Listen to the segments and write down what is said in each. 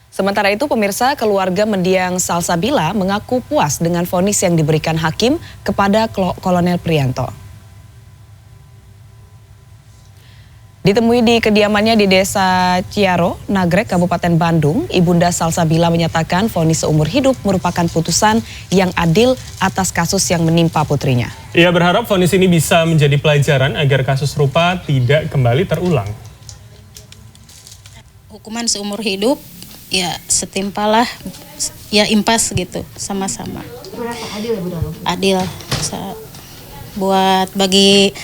Sementara itu, pemirsa, keluarga mendiang Salsabila mengaku puas dengan vonis yang diberikan hakim kepada Kolonel Prianto. Ditemui di kediamannya di Desa Ciaro, Nagrek, Kabupaten Bandung, Ibunda Salsabila menyatakan vonis seumur hidup merupakan putusan yang adil atas kasus yang menimpa putrinya. Ia berharap vonis ini bisa menjadi pelajaran agar kasus serupa tidak kembali terulang. Hukuman seumur hidup, ya setimpalah, ya impas gitu, sama-sama. Berapa adil ya Bu Dalam? Adil, buat bagi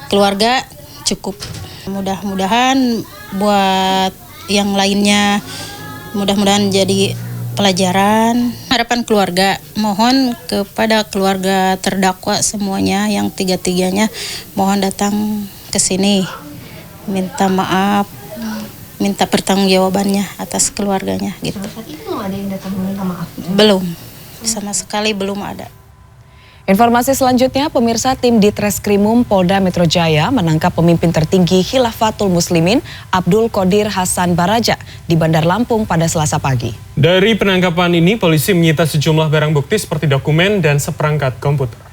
keluarga cukup. Mudah-mudahan buat yang lainnya, mudah-mudahan jadi pelajaran. Harapan keluarga, mohon kepada keluarga terdakwa semuanya, yang tiga-tiganya, mohon datang ke sini, minta maaf, minta pertanggungjawabannya atas keluarganya gitu. Saat itu ada yang datang meminta maaf? Belum, sama sekali belum ada. Informasi selanjutnya, pemirsa, tim Ditreskrimum Polda Metro Jaya menangkap pemimpin tertinggi Khilafatul Muslimin Abdul Qodir Hasan Baraja di Bandar Lampung pada Selasa pagi. Dari penangkapan ini, polisi menyita sejumlah barang bukti seperti dokumen dan seperangkat komputer.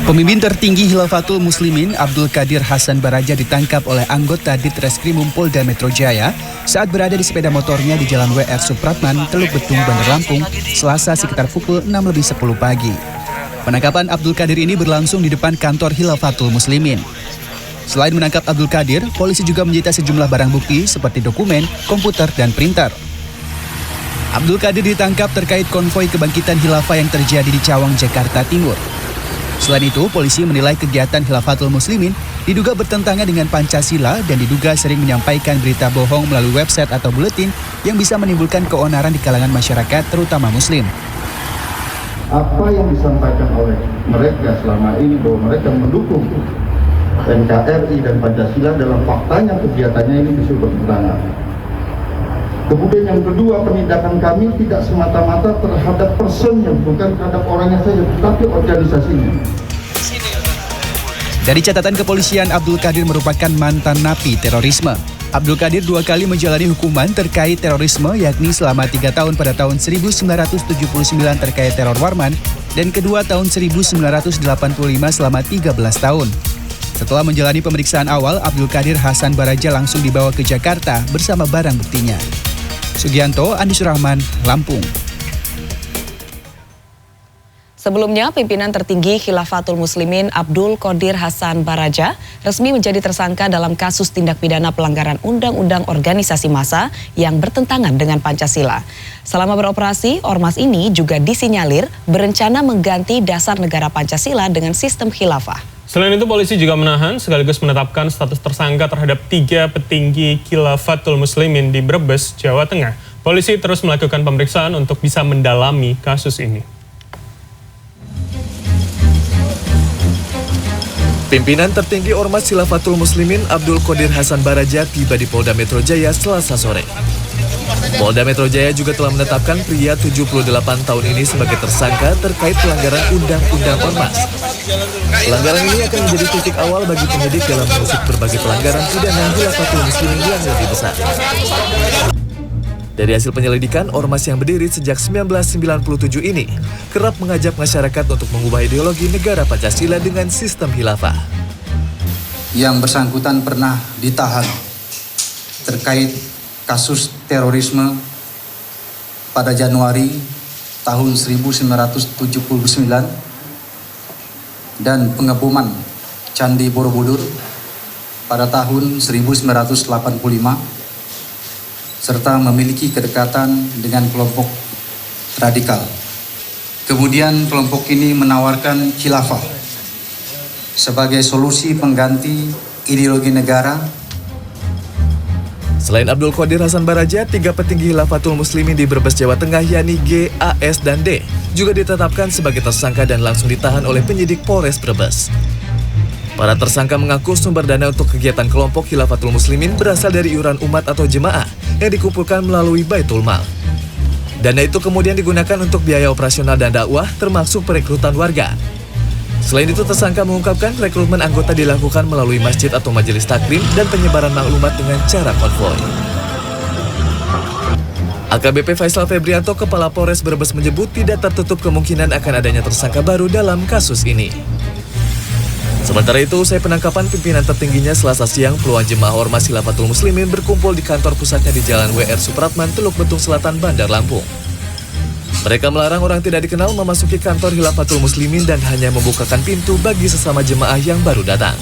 Pemimpin tertinggi Khilafatul Muslimin Abdul Qodir Hasan Baraja ditangkap oleh anggota Ditreskrimum Polda Metro Jaya saat berada di sepeda motornya di Jalan WR Supratman, Teluk Betung, Bandar Lampung, Selasa sekitar pukul 6.10 pagi. Penangkapan Abdul Qodir ini berlangsung di depan kantor Khilafatul Muslimin. Selain menangkap Abdul Qodir, polisi juga menyita sejumlah barang bukti seperti dokumen, komputer, dan printer. Abdul Qodir ditangkap terkait konvoi kebangkitan Khilafah yang terjadi di Cawang, Jakarta Timur. Selain itu, polisi menilai kegiatan Khilafatul Muslimin diduga bertentangan dengan Pancasila dan diduga sering menyampaikan berita bohong melalui website atau buletin yang bisa menimbulkan keonaran di kalangan masyarakat, terutama Muslim. Apa yang disampaikan oleh mereka selama ini bahwa mereka mendukung NKRI dan Pancasila dalam faktanya kegiatannya ini justru bertentangan. Kemudian yang kedua, penindakan kami tidak semata-mata terhadap personnya, bukan terhadap orangnya saja, tetapi organisasinya. Dari catatan kepolisian, Abdul Qodir merupakan mantan napi terorisme. Abdul Qodir 2 kali menjalani hukuman terkait terorisme, yakni selama 3 tahun pada tahun 1979 terkait teror Warman, dan kedua tahun 1985 selama 13 tahun. Setelah menjalani pemeriksaan awal, Abdul Qodir Hasan Baraja langsung dibawa ke Jakarta bersama barang buktinya. Sugianto, Andi Surahman, Lampung. Sebelumnya, pimpinan tertinggi Khilafatul Muslimin Abdul Qodir Hasan Baraja resmi menjadi tersangka dalam kasus tindak pidana pelanggaran Undang-Undang Organisasi Massa yang bertentangan dengan Pancasila. Selama beroperasi, ormas ini juga disinyalir berencana mengganti dasar negara Pancasila dengan sistem khilafah. Selain itu, polisi juga menahan sekaligus menetapkan status tersangka terhadap 3 petinggi Khilafatul Muslimin di Brebes, Jawa Tengah. Polisi terus melakukan pemeriksaan untuk bisa mendalami kasus ini. Pimpinan tertinggi Ormas Khilafatul Muslimin Abdul Qodir Hasan Baraja tiba di Polda Metro Jaya Selasa sore. Polda Metro Jaya juga telah menetapkan pria 78 tahun ini sebagai tersangka terkait pelanggaran Undang-Undang Ormas. Pelanggaran ini akan menjadi titik awal bagi penyidik dalam mengusut berbagai pelanggaran pidana Khilafatul Muslimin yang lebih besar. Dari hasil penyelidikan, ormas yang berdiri sejak 1997 ini kerap mengajak masyarakat untuk mengubah ideologi negara Pancasila dengan sistem khilafah. Yang bersangkutan pernah ditahan terkait kasus terorisme pada Januari tahun 1979 dan pengeboman Candi Borobudur pada tahun 1985 serta memiliki kedekatan dengan kelompok radikal. Kemudian kelompok ini menawarkan khilafah sebagai solusi pengganti ideologi negara. Selain Abdul Qodir Hasan Baraja, 3 petinggi Khilafatul Muslimin di Brebes, Jawa Tengah yakni G, A, S, dan D juga ditetapkan sebagai tersangka dan langsung ditahan oleh penyidik Polres Brebes. Para tersangka mengaku sumber dana untuk kegiatan kelompok Khilafatul Muslimin berasal dari iuran umat atau jemaah yang dikumpulkan melalui Baitul Mal. Dana itu kemudian digunakan untuk biaya operasional dan dakwah termasuk perekrutan warga. Selain itu, tersangka mengungkapkan rekrutmen anggota dilakukan melalui masjid atau majelis taklim dan penyebaran maklumat dengan cara konvoi. AKBP Faisal Febrianto, Kepala Polres Brebes menyebut tidak tertutup kemungkinan akan adanya tersangka baru dalam kasus ini. Sementara itu, usai penangkapan pimpinan tertingginya Selasa siang, puluhan jemaah Ormas Khilafatul Muslimin berkumpul di kantor pusatnya di Jalan WR Supratman, Teluk Betung Selatan, Bandar Lampung. Mereka melarang orang tidak dikenal memasuki kantor Khilafatul Muslimin dan hanya membukakan pintu bagi sesama jemaah yang baru datang.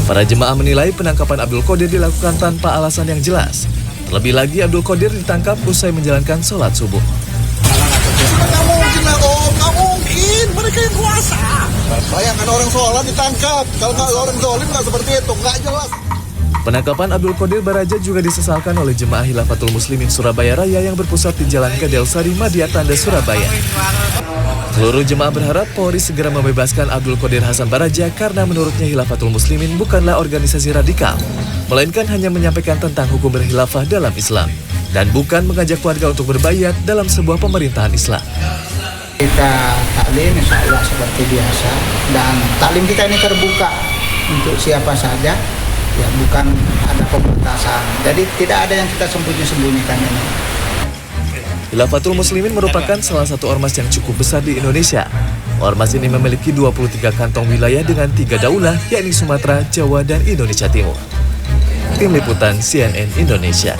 Para jemaah menilai penangkapan Abdul Qodir dilakukan tanpa alasan yang jelas. Terlebih lagi, Abdul Qodir ditangkap usai menjalankan sholat subuh. Nggak mungkin lah Om, nggak mungkin, mereka yang kuasa. Bayangkan orang sholat ditangkap, kalau nggak orang zolim nggak seperti itu, nggak jelas. Penangkapan Abdul Qodir Baraja juga disesalkan oleh jemaah Khilafatul Muslimin Surabaya Raya yang berpusat di Jalan Gadelsari, Madia Tanda, Surabaya. Seluruh jemaah berharap Polri segera membebaskan Abdul Qodir Hasan Baraja karena menurutnya Khilafatul Muslimin bukanlah organisasi radikal, melainkan hanya menyampaikan tentang hukum berkhilafah dalam Islam dan bukan mengajak warga untuk berbayat dalam sebuah pemerintahan Islam. Kita taklim insya Allah seperti biasa, dan taklim kita ini terbuka untuk siapa saja, ya bukan ada pembatasan. Jadi tidak ada yang kita sembunyi-sembunyikan ini. Khilafatul Muslimin merupakan salah satu ormas yang cukup besar di Indonesia. Ormas ini memiliki 23 kantong wilayah dengan 3 daulah, yakni Sumatera, Jawa, dan Indonesia Timur. Tim Liputan CNN Indonesia.